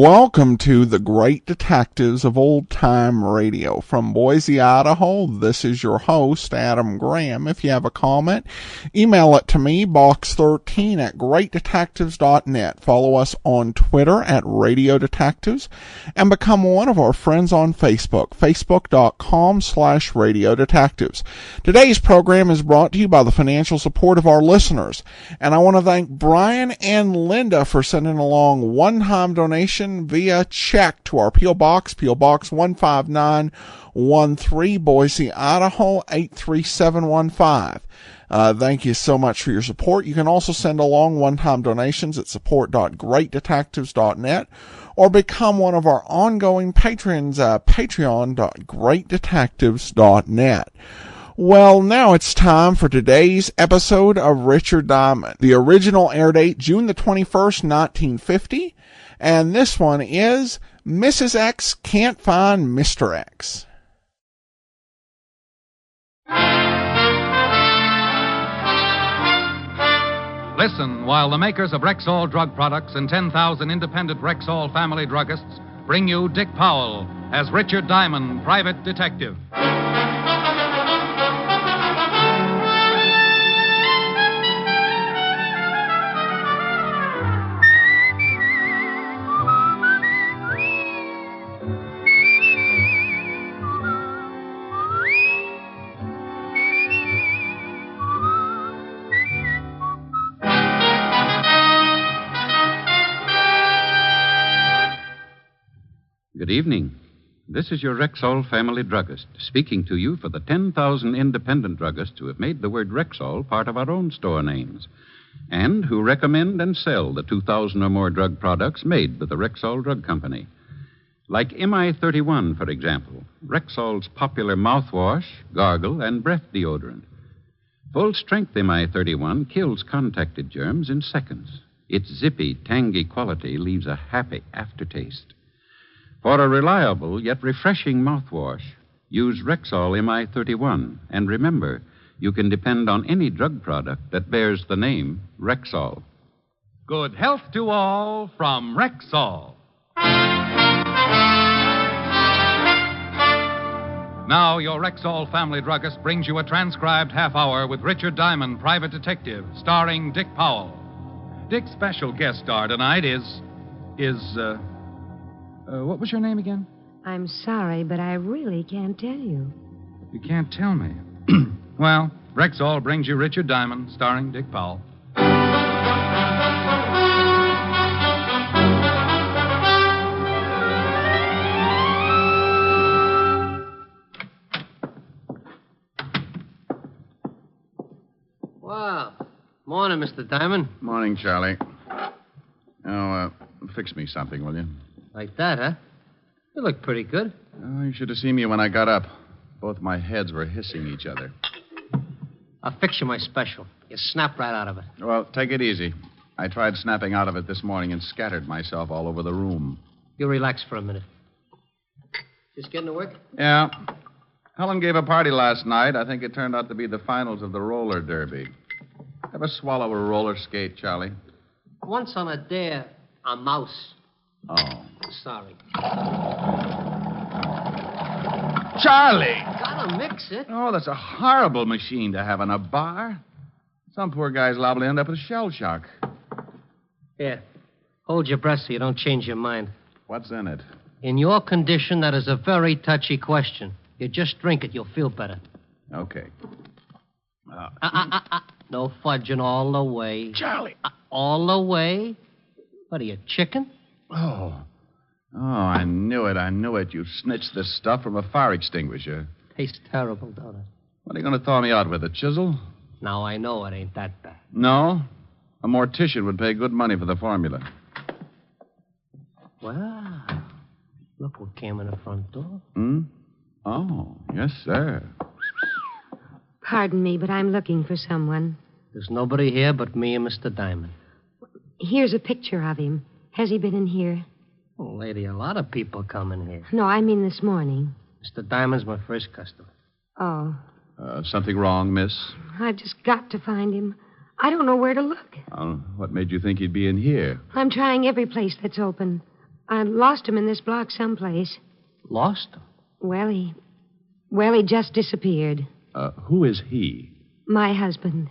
Welcome to the Great Detectives of Old Time Radio. From Boise, Idaho, this is your host, Adam Graham. If you have a comment, email it to me, box13@greatdetectives.net. Follow us on Twitter @Radio Detectives and become one of our friends on Facebook, facebook.com/Radio Detectives. Today's program is brought to you by the financial support of our listeners, and I want to thank Brian and Linda for sending along one-time donation via check to our P.O. Box, P.O. Box 15913, Boise, Idaho 83715. Thank you so much for your support. You can also send along one-time donations at support.greatdetectives.net or become one of our ongoing patrons at patreon.greatdetectives.net. Well, now it's time for today's episode of Richard Diamond. The original air date, June the 21st, 1950. And this one is Mrs. X Can't Find Mr. X. Listen while the makers of Rexall drug products and 10,000 independent Rexall family druggists bring you Dick Powell as Richard Diamond, private detective. Good evening. This is your Rexall family druggist, speaking to you for the 10,000 independent druggists who have made the word Rexall part of our own store names, and who recommend and sell the 2,000 or more drug products made by the Rexall Drug Company. Like MI31, for example, Rexall's popular mouthwash, gargle, and breath deodorant. Full-strength MI31 kills contacted germs in seconds. Its zippy, tangy quality leaves a happy aftertaste. For a reliable yet refreshing mouthwash, use Rexall MI31. And remember, you can depend on any drug product that bears the name Rexall. Good health to all from Rexall. Now, your Rexall family druggist brings you a transcribed half hour with Richard Diamond, private detective, starring Dick Powell. Dick's special guest star tonight is what was your name again? I'm sorry, but I really can't tell you. You can't tell me. Well, Rexall brings you Richard Diamond, starring Dick Powell. Wow. Morning, Mr. Diamond. Morning, Charlie. Oh, fix me something, will you? Like that, huh? You look pretty good. Oh, you should have seen me when I got up. Both my heads were hissing each other. I'll fix you my special. You snap right out of it. Well, take it easy. I tried snapping out of it this morning and scattered myself all over the room. You relax for a minute. Just getting to work? Yeah. Helen gave a party last night. I think it turned out to be the finals of the roller derby. Ever swallow a roller skate, Charlie? Once on a dare, a mouse. Oh. Sorry. Charlie! Gotta mix it. Oh, that's a horrible machine to have in a bar. Some poor guy's liable to end up with shell shock. Here. Hold your breath so you don't change your mind. What's in it? In your condition, that is a very touchy question. You just drink it, you'll feel better. Okay. No fudging all the way. Charlie! All the way? What are you, chicken? Oh, I knew it. You snitched this stuff from a fire extinguisher. Tastes terrible, don't it? What are you going to thaw me out with, a chisel? Now, I know it ain't that bad. No? A mortician would pay good money for the formula. Wow. Look what came in the front door. Oh, yes, sir. Pardon me, but I'm looking for someone. There's nobody here but me and Mr. Diamond. Here's a picture of him. Has he been in here? Oh, lady, a lot of people come in here. No, I mean this morning. Mr. Diamond's my first customer. Oh. Something wrong, miss? I've just got to find him. I don't know where to look. What made you think he'd be in here? I'm trying every place that's open. I lost him in this block someplace. Lost him? Well, he just disappeared. Who is he? My husband.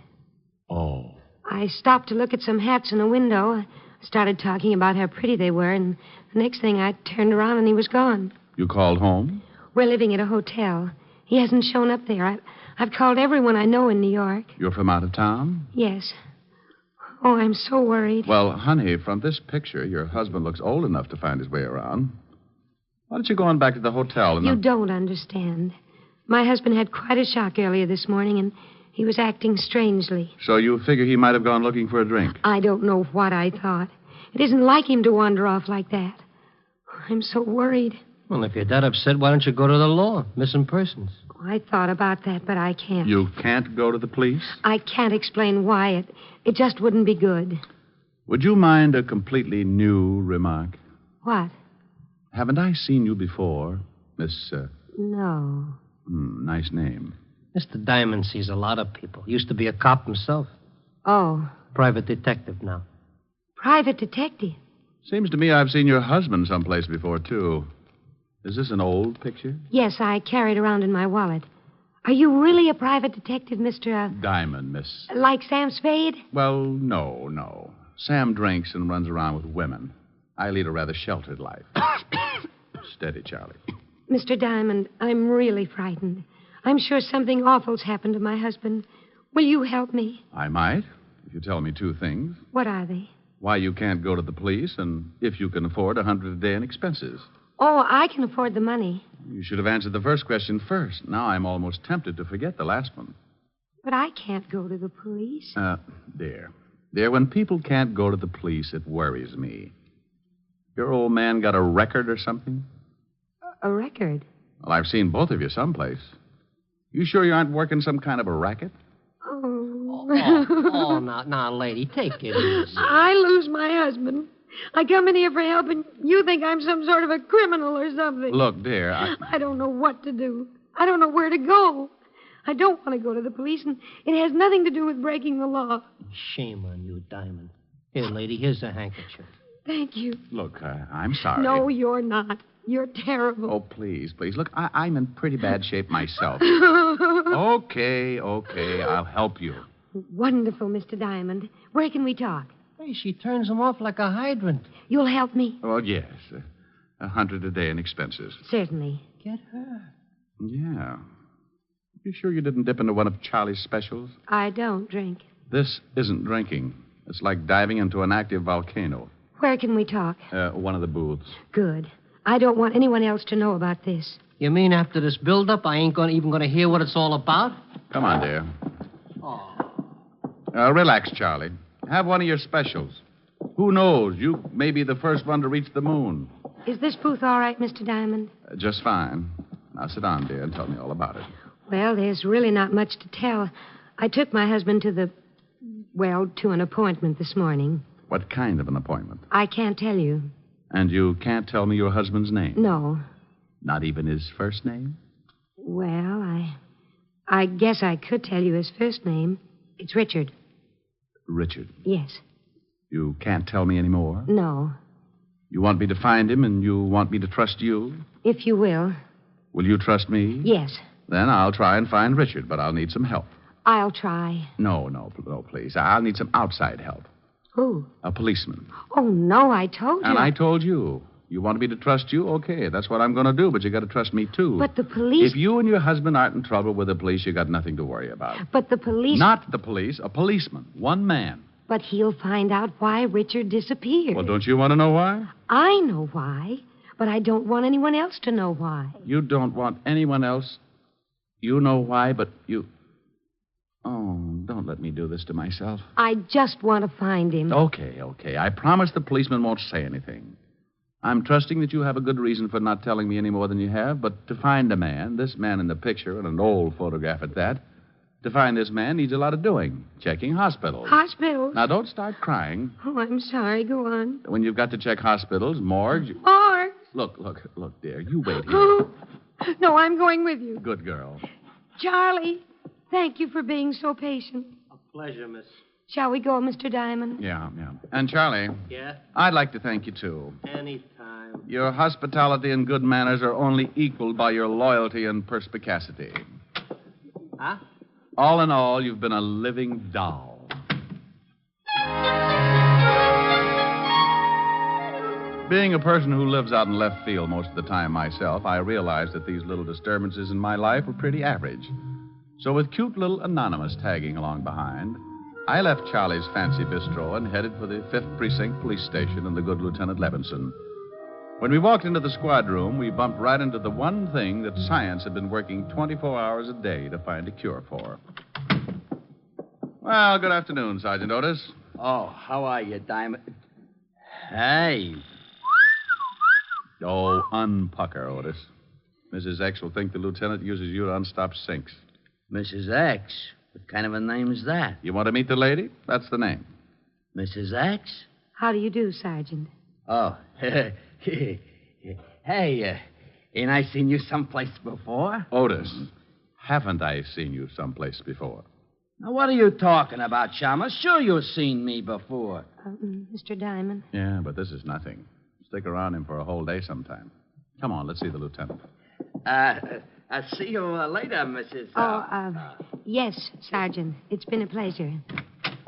Oh. I stopped to look at some hats in a window. I started talking about how pretty they were, and the next thing I turned around and he was gone. You called home? We're living at a hotel. He hasn't shown up there. I've called everyone I know in New York. You're from out of town? Yes. Oh, I'm so worried. Well, honey, from this picture, your husband looks old enough to find his way around. Why don't you go on back to the hotel and... You don't understand. My husband had quite a shock earlier this morning, and he was acting strangely. So you figure he might have gone looking for a drink? I don't know what I thought. It isn't like him to wander off like that. I'm so worried. Well, if you're that upset, why don't you go to the law? Missing persons. I thought about that, but I can't. You can't go to the police? I can't explain why. It just wouldn't be good. Would you mind a completely new remark? What? Haven't I seen you before, Miss... No. Nice name. Mr. Diamond sees a lot of people. Used to be a cop himself. Oh. Private detective now. Private detective? Seems to me I've seen your husband someplace before, too. Is this an old picture? Yes, I carry it around in my wallet. Are you really a private detective, Mr. Diamond, Miss... Like Sam Spade? Well, no. Sam drinks and runs around with women. I lead a rather sheltered life. Steady, Charlie. Mr. Diamond, I'm really frightened. I'm sure something awful's happened to my husband. Will you help me? I might, if you tell me two things. What are they? Why you can't go to the police, and if you can afford $100 a day in expenses. Oh, I can afford the money. You should have answered the first question first. Now I'm almost tempted to forget the last one. But I can't go to the police. Dear, when people can't go to the police, it worries me. Your old man got a record or something? A record? Well, I've seen both of you someplace. You sure you aren't working some kind of a racket? Oh, now, lady, take it easy. I lose my husband. I come in here for help, and you think I'm some sort of a criminal or something. Look, dear, I don't know what to do. I don't know where to go. I don't want to go to the police, and it has nothing to do with breaking the law. Shame on you, Diamond. Here, lady, here's a handkerchief. Thank you. Look, I'm sorry. No, you're not. You're terrible. Oh, please. Look, I'm in pretty bad shape myself. Okay, I'll help you. Wonderful, Mr. Diamond. Where can we talk? Hey, she turns him off like a hydrant. You'll help me? Oh, yes. $100 a day in expenses. Certainly. Get her. Yeah. You sure you didn't dip into one of Charlie's specials? I don't drink. This isn't drinking. It's like diving into an active volcano. Where can we talk? One of the booths. Good. I don't want anyone else to know about this. You mean after this build-up, I ain't even going to hear what it's all about? Come on, dear. Oh. Relax, Charlie. Have one of your specials. Who knows? You may be the first one to reach the moon. Is this booth all right, Mr. Diamond? Just fine. Now sit down, dear, and tell me all about it. Well, there's really not much to tell. I took my husband to an appointment this morning. What kind of an appointment? I can't tell you. And you can't tell me your husband's name? No. Not even his first name? Well, I guess I could tell you his first name. It's Richard. Richard? Yes. You can't tell me any more? No. You want me to find him, and you want me to trust you? If you will. Will you trust me? Yes. Then I'll try and find Richard, but I'll need some help. I'll try. No, please. I'll need some outside help. Who? A policeman. Oh, no, I told you. And I told you. You want me to trust you? Okay, that's what I'm going to do, but you got to trust me, too. But the police... If you and your husband aren't in trouble with the police, you got nothing to worry about. But the police... Not the police, a policeman. One man. But he'll find out why Richard disappeared. Well, don't you want to know why? I know why, but I don't want anyone else to know why. You don't want anyone else? You know why, but you... Oh, don't let me do this to myself. I just want to find him. Okay. I promise the policeman won't say anything. I'm trusting that you have a good reason for not telling me any more than you have, but to find a man, this man in the picture, and an old photograph at that, to find this man needs a lot of doing. Checking hospitals. Hospitals? Now, don't start crying. Oh, I'm sorry. Go on. When you've got to check hospitals, morgues... Morgues? Look, dear. You wait here. Oh, no, I'm going with you. Good girl. Charlie, thank you for being so patient. A pleasure, miss. Shall we go, Mr. Diamond? Yeah. And, Charlie... Yeah? I'd like to thank you, too. Anytime. time. Your hospitality and good manners are only equaled by your loyalty and perspicacity. Huh? All in all, you've been a living doll. Being a person who lives out in left field most of the time myself, I realized that these little disturbances in my life were pretty average. So with cute little Anonymous tagging along behind, I left Charlie's fancy bistro and headed for the 5th Precinct Police Station and the good Lieutenant Levinson. When we walked into the squad room, we bumped right into the one thing that science had been working 24 hours a day to find a cure for. Well, good afternoon, Sergeant Otis. Oh, how are you, Diamond? Hey. Oh, unpucker, Otis. Mrs. X will think the lieutenant uses you to unstop sinks. Mrs. X? What kind of a name is that? You want to meet the lady? That's the name. Mrs. X? How do you do, Sergeant? Oh, hey, ain't I seen you someplace before? Otis, haven't I seen you someplace before? Now, what are you talking about, Chama? Sure you've seen me before. Mr. Diamond? Yeah, but this is nothing. Stick around him for a whole day sometime. Come on, let's see the lieutenant. I'll see you later, Mrs. Yes, Sergeant. It's been a pleasure.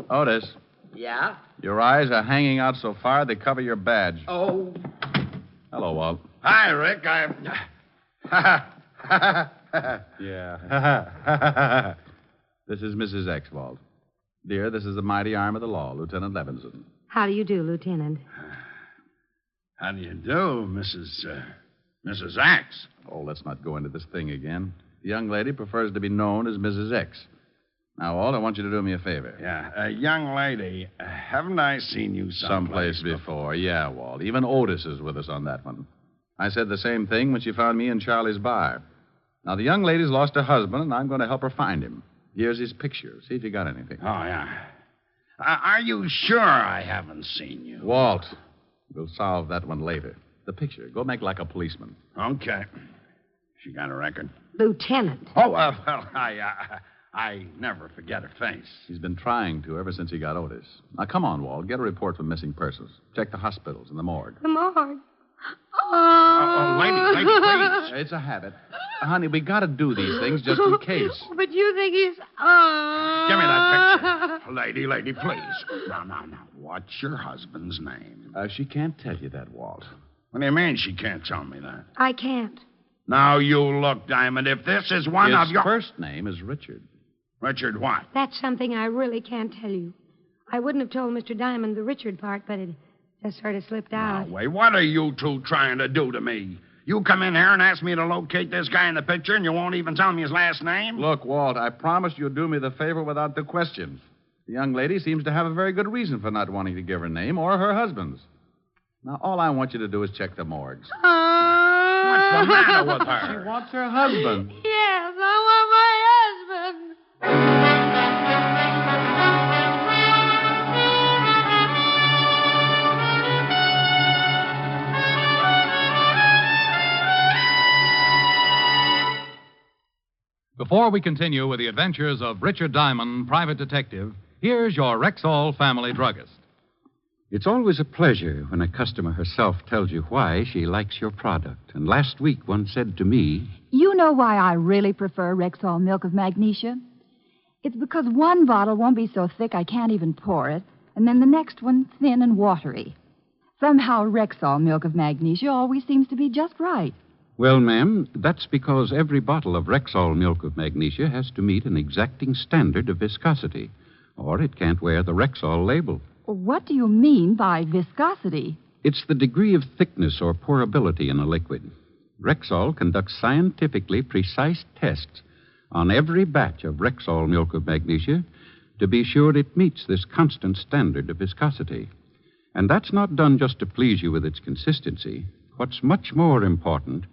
Otis, Yeah? your eyes are hanging out so far they cover your badge. Oh. Hello, Walt. Hi, Rick. Yeah. This is Mrs. X, Walt. Dear, this is the mighty arm of the law, Lieutenant Levinson. How do you do, Lieutenant? How do you do, Mrs. Axe? Oh, let's not go into this thing again. The young lady prefers to be known as Mrs. X. Now, Walt, I want you to do me a favor. Yeah, young lady, haven't I seen you Someplace before. Yeah, Walt. Even Otis is with us on that one. I said the same thing when she found me in Charlie's bar. Now, the young lady's lost her husband, and I'm going to help her find him. Here's his picture. See if you got anything. Oh, yeah. Are you sure I haven't seen you? Walt, we'll solve that one later. The picture. Go make like a policeman. Okay. She got a record? Lieutenant. Oh, well, I never forget her face. He's been trying to ever since he got Otis. Now, come on, Walt. Get a report for missing persons. Check the hospitals and the morgue. The morgue. Lady, please. It's a habit. Honey, we got to do these things just in case. But you think he's... Give me that picture. Lady, please. Now. What's your husband's name? She can't tell you that, Walt. What do you mean she can't tell me that? I can't. Now, you look, Diamond. If this is one of His your... first name is Richard. Richard what? That's something I really can't tell you. I wouldn't have told Mr. Diamond the Richard part, but it just sort of slipped out. Now, wait, what are you two trying to do to me? You come in here and ask me to locate this guy in the picture, and you won't even tell me his last name? Look, Walt, I promised you'd do me the favor without the questions. The young lady seems to have a very good reason for not wanting to give her name or her husband's. Now, all I want you to do is check the morgues. What's the matter with her? She wants her husband. Yes, I want my husband. Before we continue with the adventures of Richard Diamond, private detective, here's your Rexall family druggist. It's always a pleasure when a customer herself tells you why she likes your product. And last week, one said to me, You know why I really prefer Rexall milk of magnesia? It's because one bottle won't be so thick I can't even pour it, and then the next one thin and watery. Somehow Rexall milk of magnesia always seems to be just right. Well, ma'am, that's because every bottle of Rexall milk of magnesia has to meet an exacting standard of viscosity, or it can't wear the Rexall label. What do you mean by viscosity? It's the degree of thickness or pourability in a liquid. Rexall conducts scientifically precise tests on every batch of Rexall milk of magnesia to be sure it meets this constant standard of viscosity. And that's not done just to please you with its consistency. What's much more important,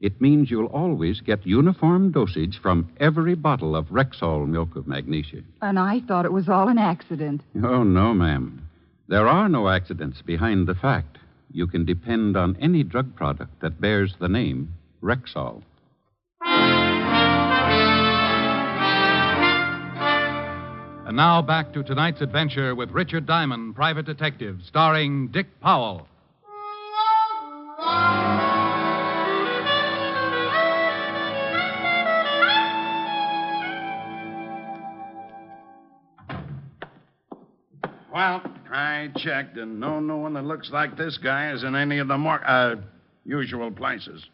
it means you'll always get uniform dosage from every bottle of Rexall milk of magnesia. And I thought it was all an accident. Oh, no, ma'am. There are no accidents behind the fact. You can depend on any drug product that bears the name Rexall. And now back to tonight's adventure with Richard Diamond, private detective, starring Dick Powell. Well, I checked, and no one that looks like this guy is in any of the more usual places.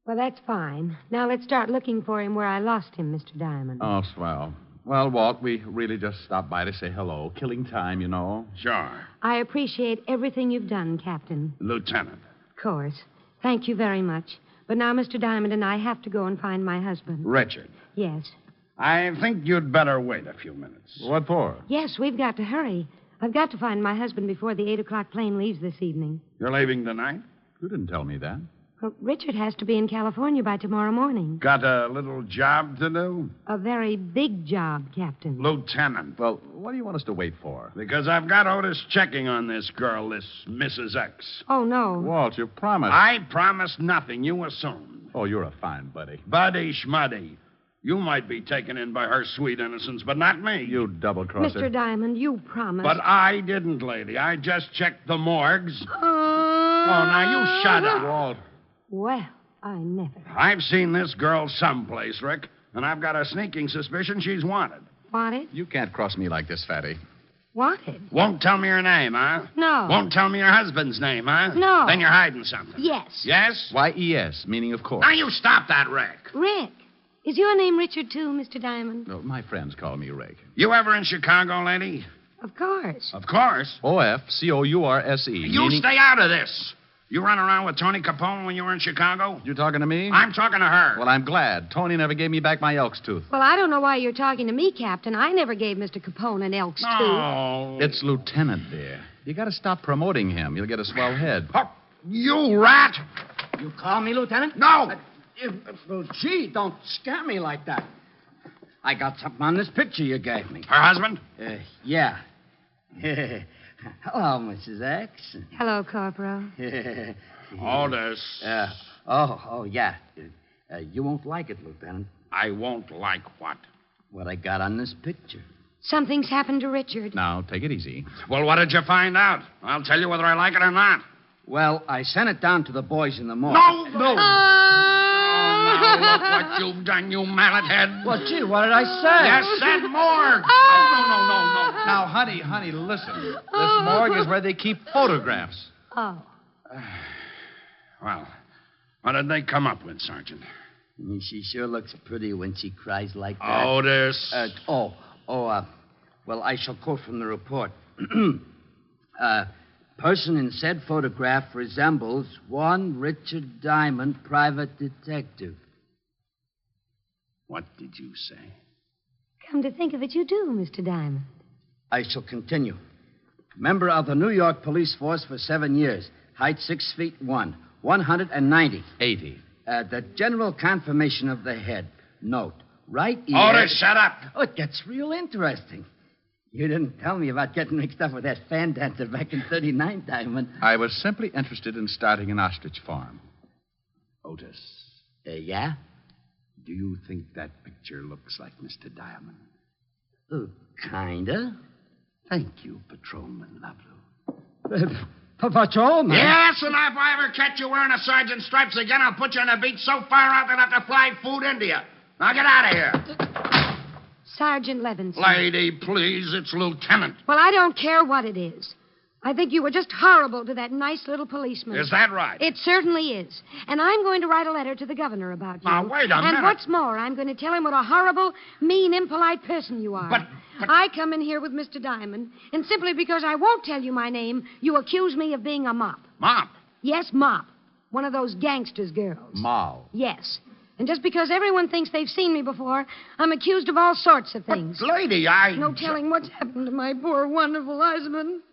Well, that's fine. Now let's start looking for him where I lost him, Mr. Diamond. Oh, swell. Well, Walt, we really just stopped by to say hello. Killing time, you know. Sure. I appreciate everything you've done, Captain. Lieutenant. Of course. Thank you very much. But now Mr. Diamond and I have to go and find my husband. Richard. Yes. I think you'd better wait a few minutes. What for? Yes, we've got to hurry. I've got to find my husband before the 8 o'clock plane leaves this evening. You're leaving tonight? You didn't tell me that. Well, Richard has to be in California by tomorrow morning. Got a little job to do? A very big job, Captain. Lieutenant. Well, what do you want us to wait for? Because I've got Otis checking on this girl, this Mrs. X. Oh, no. Walt, you promised. I promised nothing. You assumed. Oh, you're a fine buddy. Buddy schmuddy. You might be taken in by her sweet innocence, but not me. You double-crosser. Mr. Diamond, you promised. But I didn't, lady. I just checked the morgues. Oh, now you shut up. Walt. Well, I never. I've seen this girl someplace, Rick, and I've got a sneaking suspicion she's wanted. Wanted? You can't cross me like this, Fatty. Wanted? Won't tell me her name, huh? No. Won't tell me your husband's name, huh? No. Then you're hiding something. Yes. Yes? Y-E-S, meaning of course. Now you stop that, Rick. Rick. Is your name Richard, too, Mr. Diamond? No, my friends call me Rick. You ever in Chicago, lady? Of course. Of course. O-F-C-O-U-R-S-E. You stay out of this. You run around with Tony Capone when you were in Chicago? You talking to me? I'm talking to her. Well, I'm glad. Tony never gave me back my elk's tooth. Well, I don't know why you're talking to me, Captain. I never gave Mr. Capone an elk's tooth. No. It's Lieutenant, dear. You got to stop promoting him. You'll get a swell head. Oh, you rat. You call me, Lieutenant? No. Well, gee, don't scare me like that. I got something on this picture you gave me. Her husband? Yeah. Hello, Mrs. X. Hello, Corporal. Otis. Yeah. You won't like it, Lieutenant. I won't like what? What I got on this picture. Something's happened to Richard. Now, take it easy. Well, what did you find out? I'll tell you whether I like it or not. Well, I sent it down to the boys in the morgue. No! Now look what you've done, you mallet head. Well, gee, what did I say? You said morgue. No. Now, honey, listen. This morgue is where they keep photographs. Oh. Well, what did they come up with, Sergeant? She sure looks pretty when she cries like that. Otis. Well, I shall quote from the report. Person in said photograph resembles one Richard Diamond, private detective. What did you say? Come to think of it, you do, Mr. Diamond. I shall continue. Member of the New York Police Force for 7 years. Height 6'1", 190. 80. The general conformation of the head. Note, right ear... Otis, shut up. Oh, it gets real interesting. You didn't tell me about getting mixed up with that fan dancer back in 39, Diamond. I was simply interested in starting an ostrich farm. Otis. Yeah? Do you think that picture looks like Mr. Diamond? Kinda. Thank you, Patrolman Lovelow. Patrolman? Yes, and if I ever catch you wearing a sergeant's stripes again, I'll put you on the beach so far out that I'll have to fly food into you. Now get out of here. Sergeant Levinson. Lady, please, it's Lieutenant. Well, I don't care what it is. I think you were just horrible to that nice little policeman. Is that right? It certainly is. And I'm going to write a letter to the governor about you. Now, wait a minute. And what's more, I'm going to tell him what a horrible, mean, impolite person you are. But... I come in here with Mr. Diamond, and simply because I won't tell you my name, you accuse me of being a mop. Mop? Yes, mop. One of those gangsters' girls. Moll. Yes. And just because everyone thinks they've seen me before, I'm accused of all sorts of things. But, lady, I... No telling what's happened to my poor, wonderful husband.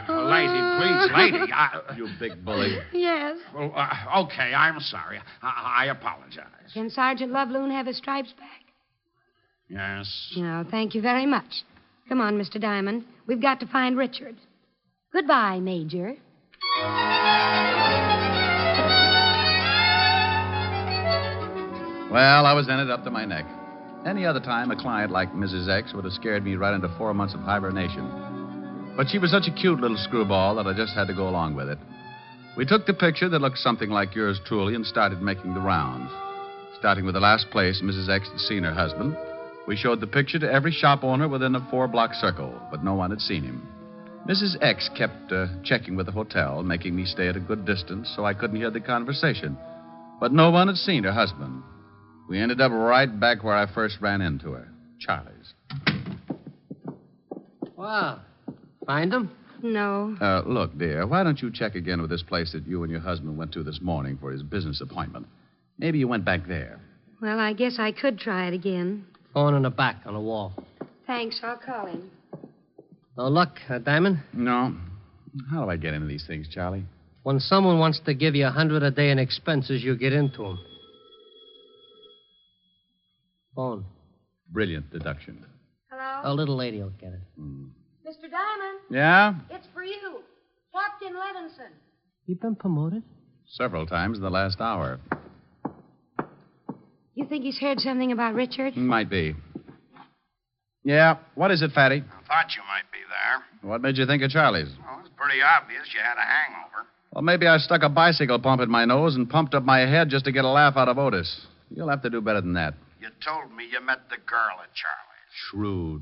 Lady, please, lady. You big bully. Yes. Well, okay, I'm sorry. I apologize. Can Sergeant Loveloon have his stripes back? Yes. No, thank you very much. Come on, Mr. Diamond. We've got to find Richard. Goodbye, Major. Well, I was ended up to my neck. Any other time, a client like Mrs. X would have scared me right into 4 months of hibernation. But she was such a cute little screwball that I just had to go along with it. We took the picture that looked something like yours truly and started making the rounds. Starting with the last place Mrs. X had seen her husband, We showed the picture to every shop owner within a 4-block circle, but no one had seen him. Mrs. X kept checking with the hotel, making me stay at a good distance so I couldn't hear the conversation. But no one had seen her husband. We ended up right back where I first ran into her, Charlie's. Wow. Find him? No. Look, dear, why don't you check again with this place that you and your husband went to this morning for his business appointment? Maybe you went back there. Well, I guess I could try it again. Phone in the back on the wall. Thanks, I'll call him. No luck, Diamond? No. How do I get into these things, Charlie? When someone wants to give you $100 a day in expenses, you get into them. Phone. Brilliant deduction. Hello? A little lady will get it. Mr. Diamond, Yeah? it's for you. Captain Levinson. You've been promoted? Several times in the last hour. You think he's heard something about Richard? Might be. Yeah, what is it, Fatty? I thought you might be there. What made you think of Charlie's? Well, it's pretty obvious you had a hangover. Well, maybe I stuck a bicycle pump in my nose and pumped up my head just to get a laugh out of Otis. You'll have to do better than that. You told me you met the girl at Charlie's.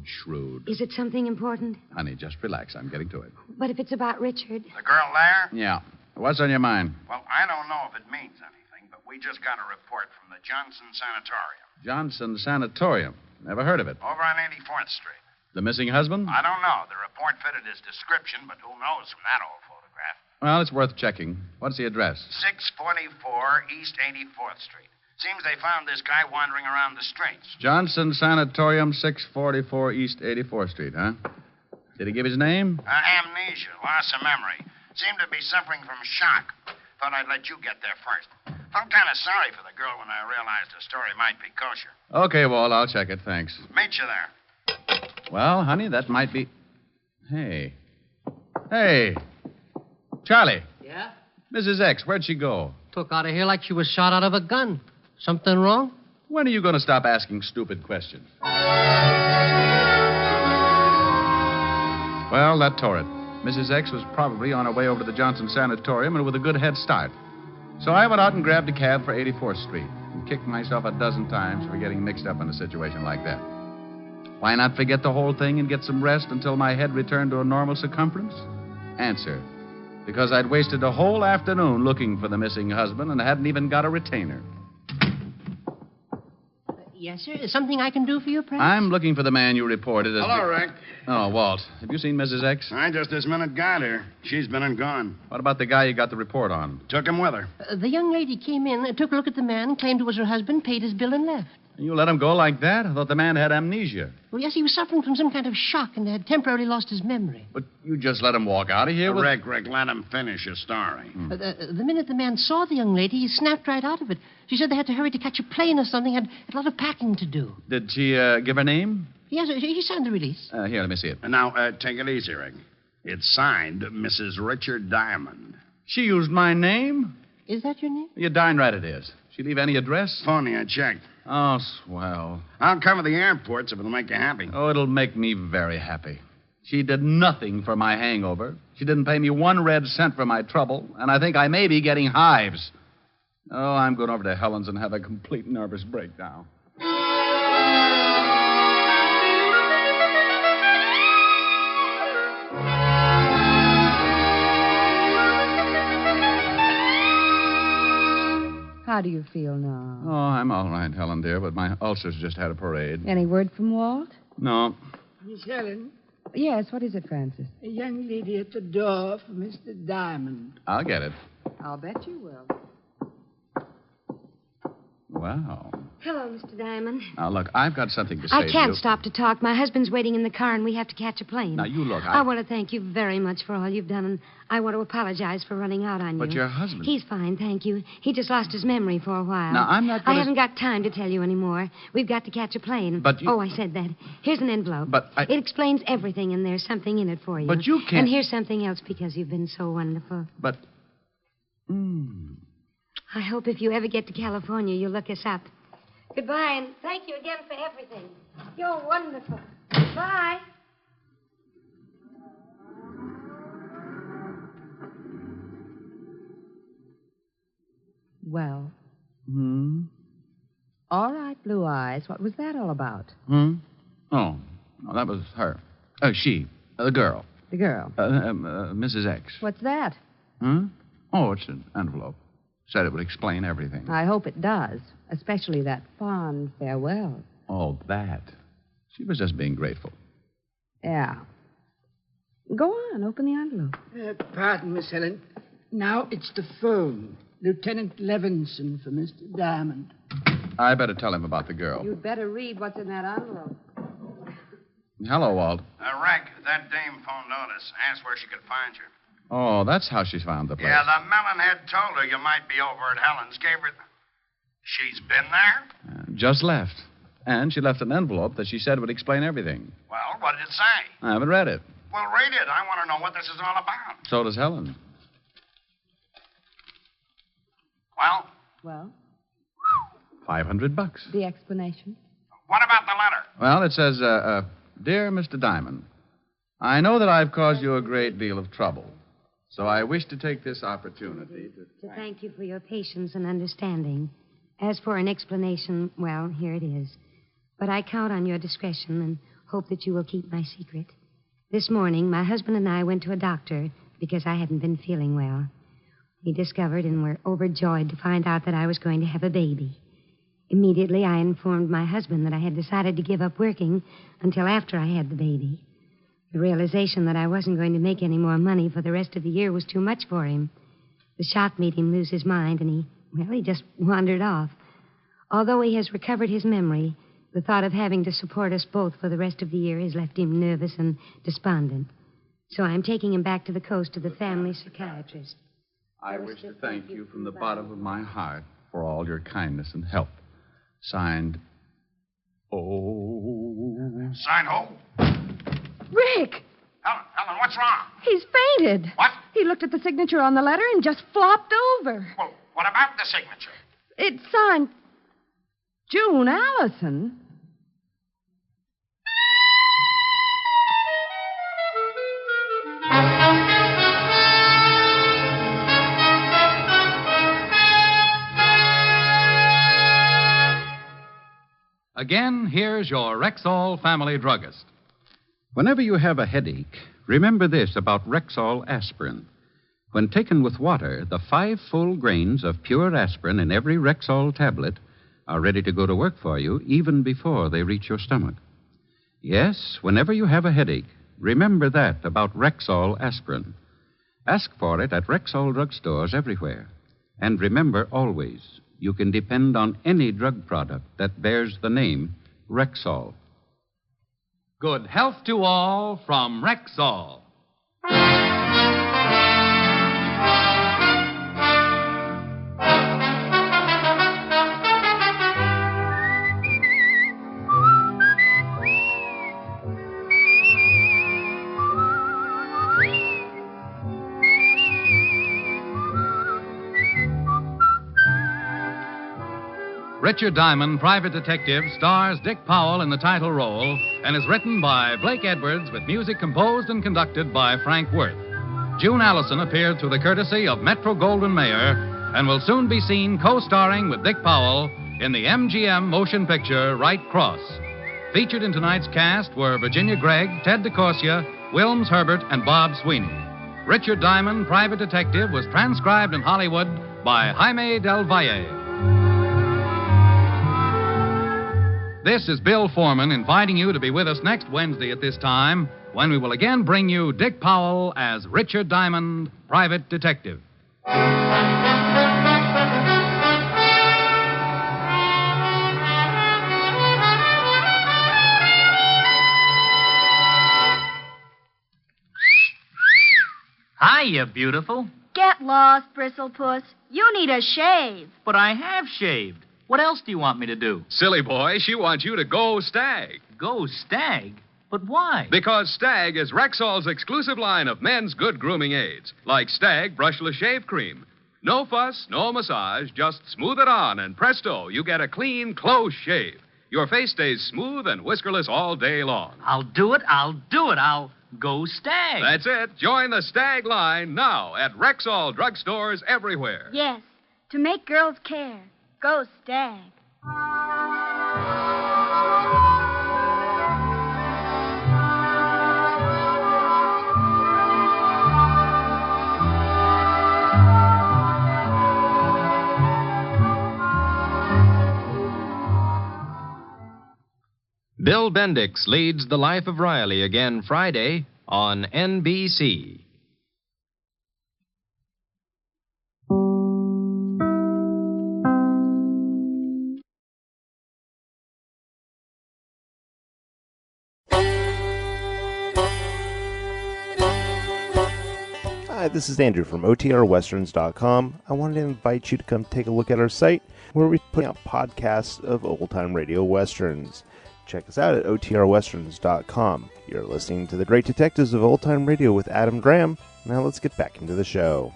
Shrewd. Is it something important? Honey, just relax. I'm getting to it. But if it's about Richard. The girl there? Yeah. What's on your mind? Well, I don't know if it means anything, but we just got a report from the Johnson Sanatorium. Johnson Sanatorium. Never heard of it. Over on 84th Street. The missing husband? I don't know. The report fitted his description, but who knows from that old photograph? Well, it's worth checking. What's the address? 644 East 84th Street. Seems they found this guy wandering around the streets. Johnson Sanatorium, 644 East 84th Street, huh? Did he give his name? Amnesia, loss of memory. Seemed to be suffering from shock. Thought I'd let you get there first. Felt kind of sorry for the girl when I realized the story might be kosher. Okay, Walt, I'll check it. Thanks. Meet you there. Well, honey, that might be... Hey. Charlie. Yeah? Mrs. X, where'd she go? Took out of here like she was shot out of a gun. Something wrong? When are you going to stop asking stupid questions? Well, that tore it. Mrs. X was probably on her way over to the Johnson Sanatorium and with a good head start. So I went out and grabbed a cab for 84th Street and kicked myself a dozen times for getting mixed up in a situation like that. Why not forget the whole thing and get some rest until my head returned to a normal circumference? Answer. Because I'd wasted a whole afternoon looking for the missing husband and hadn't even got a retainer. Yes, sir. Is something I can do for you, perhaps? I'm looking for the man you reported as... Hello, Rick. Oh, Walt. Have you seen Mrs. X? I just this minute got her. She's been and gone. What about the guy you got the report on? Took him with her. The young lady came in, took a look at the man, claimed it was her husband, paid his bill, and left. You let him go like that? I thought the man had amnesia. Well, yes, he was suffering from some kind of shock and had temporarily lost his memory. But you just let him walk out of here with... Rick, let him finish his story. The minute the man saw the young lady, he snapped right out of it. She said they had to hurry to catch a plane or something, had a lot of packing to do. Did she give her name? Yes, he signed the release. Here, let me see it. Now, take it easy, Rick. It's signed Mrs. Richard Diamond. She used my name? Is that your name? You're darn right it is. She leave any address? Phony, I checked. Oh, swell. I'll cover the airports if it'll make you happy. Oh, it'll make me very happy. She did nothing for my hangover. She didn't pay me 1 red cent for my trouble, and I think I may be getting hives. Oh, I'm going over to Helen's and have a complete nervous breakdown. How do you feel now? Oh, I'm all right, Helen, dear, but my ulcers just had a parade. Any word from Walt? No. Miss Helen, Yes, what is it, Francis? a young lady at the door for Mr. Diamond. I'll get it. I'll bet you will. Wow. Hello, Mr. Diamond. Now, look, I've got something to say I to you. can't stop to talk. My husband's waiting in the car, and we have to catch a plane. Now, you look, I want to thank you very much for all you've done, and I want to apologize for running out on you. But your husband... He's fine, thank you. He just lost his memory for a while. Now, I'm not I gonna... haven't got time to tell you anymore. We've got to catch a plane. But you... Oh, I said that. Here's an envelope. But I... It explains everything, and there's something in it for you. But you can't... And here's something else because you've been so wonderful. But... I hope if you ever get to California, you'll look us up. Goodbye, and thank you again for everything. You're wonderful. Bye. Well, All right, Blue Eyes. What was that all about? Oh, that was her. She. The girl. The girl. Mrs. X. What's that? Oh, it's an envelope. Said it would explain everything. I hope it does, especially that fond farewell. Oh, that. She was just being grateful. Yeah. Go on, open the envelope. Pardon, Miss Helen. Now it's the phone. Lieutenant Levinson for Mr. Diamond. I better tell him about the girl. You'd better read what's in that envelope. Hello, Walt. Rick, that dame phoned Otis. Asked where she could find you. Oh, that's how she found the place. Yeah, the melonhead told her you might be over at Helen's. Gave her... She's been there? Just left. And she left an envelope that she said would explain everything. Well, what did it say? I haven't read it. Well, read it. I want to know what this is all about. So does Helen. Well? $500. The explanation? What about the letter? Well, it says, Dear Mr. Diamond, I know that I've caused you a great deal of trouble, so I wish to take this opportunity to thank you for your patience and understanding. As for an explanation, well, here it is. But I count on your discretion and hope that you will keep my secret. This morning, my husband and I went to a doctor because I hadn't been feeling well. We discovered and were overjoyed to find out that I was going to have a baby. Immediately, I informed my husband that I had decided to give up working until after I had the baby. The realization that I wasn't going to make any more money for the rest of the year was too much for him. The shock made him lose his mind, and he just wandered off. Although he has recovered his memory, the thought of having to support us both for the rest of the year has left him nervous and despondent. So I'm taking him back to the coast to the family psychiatrist. I wish to thank you from the bottom of my heart for all your kindness and help. Signed, Signed who? Rick! Helen, what's wrong? He's fainted. What? He looked at the signature on the letter and just flopped over. Well, what about the signature? It's signed June Allison. Again, here's your Rexall family druggist. Whenever you have a headache, remember this about Rexall aspirin. When taken with water, the 5 full grains of pure aspirin in every Rexall tablet are ready to go to work for you even before they reach your stomach. Yes, whenever you have a headache, remember that about Rexall aspirin. Ask for it at Rexall drugstores everywhere. And remember always, you can depend on any drug product that bears the name Rexall. Good health to all from Rexall. Richard Diamond, Private Detective, stars Dick Powell in the title role and is written by Blake Edwards with music composed and conducted by Frank Worth. June Allison appeared through the courtesy of Metro-Goldwyn-Mayer and will soon be seen co-starring with Dick Powell in the MGM motion picture Right Cross. Featured in tonight's cast were Virginia Gregg, Ted DeCorsia, Wilms Herbert, and Bob Sweeney. Richard Diamond, Private Detective, was transcribed in Hollywood by Jaime Del Valle. This is Bill Foreman inviting you to be with us next Wednesday at this time when we will again bring you Dick Powell as Richard Diamond, Private Detective. Hiya, beautiful. Get lost, Bristlepuss. You need a shave. But I have shaved. What else do you want me to do? Silly boy, she wants you to go Stag. Go Stag? But why? Because Stag is Rexall's exclusive line of men's good grooming aids, like Stag Brushless Shave Cream. No fuss, no massage, just smooth it on, and presto, you get a clean, close shave. Your face stays smooth and whiskerless all day long. I'll do it. I'll go Stag. That's it. Join the Stag line now at Rexall drugstores everywhere. Yes, to make girls care. Go Stag. Bill Bendix leads The Life of Riley again Friday on NBC. Hi, this is Andrew from OTRWesterns.com. I wanted to invite you to come take a look at our site where we put out podcasts of old-time radio westerns. Check us out at OTRWesterns.com. You're listening to The Great Detectives of Old Time Radio with Adam Graham. Now let's get back into the show.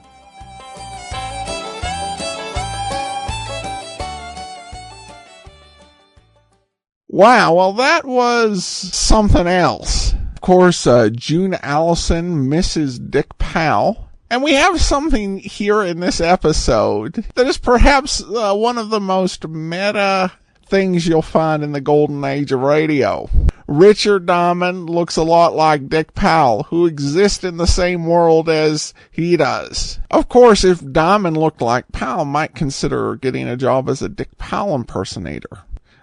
Wow, well, that was something else. Of course, June Allison, Mrs. Dick Powell. And we have something here in this episode that is perhaps one of the most meta things you'll find in the golden age of radio. Richard Diamond looks a lot like Dick Powell, who exists in the same world as he does. Of course, if Diamond looked like Powell, might consider getting a job as a Dick Powell impersonator.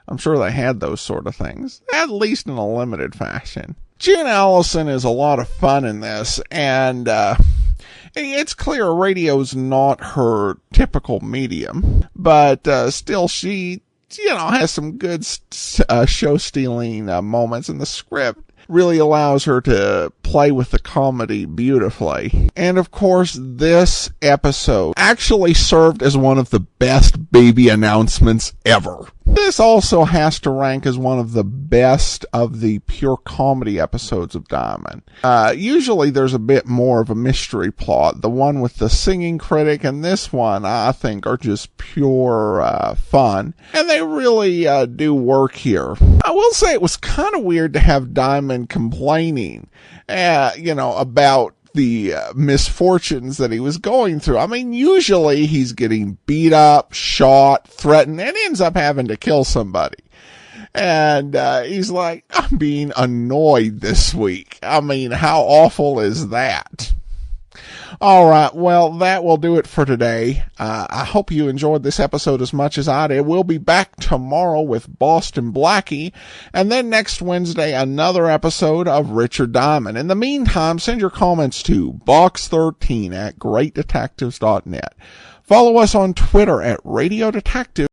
I'm sure they had those sort of things, at least in a limited fashion. June Allison is a lot of fun in this, and it's clear radio's not her typical medium, but still she, has some good show-stealing moments, and the script really allows her to play with the comedy beautifully. And of course, this episode actually served as one of the best baby announcements ever. This also has to rank as one of the best of the pure comedy episodes of Diamond. Usually there's a bit more of a mystery plot. The one with the singing critic and this one, I think, are just pure fun. And they really do work here. I will say it was kind of weird to have Diamond complaining, about the misfortunes that he was going through. I mean, usually he's getting beat up, shot, threatened, and ends up having to kill somebody. And he's like, I'm being annoyed this week. I mean, how awful is that? All right, well, that will do it for today. I hope you enjoyed this episode as much as I did. We'll be back tomorrow with Boston Blackie, and then next Wednesday, another episode of Richard Diamond. In the meantime, send your comments to box13 at greatdetectives.net. Follow us on Twitter at Radio Detective.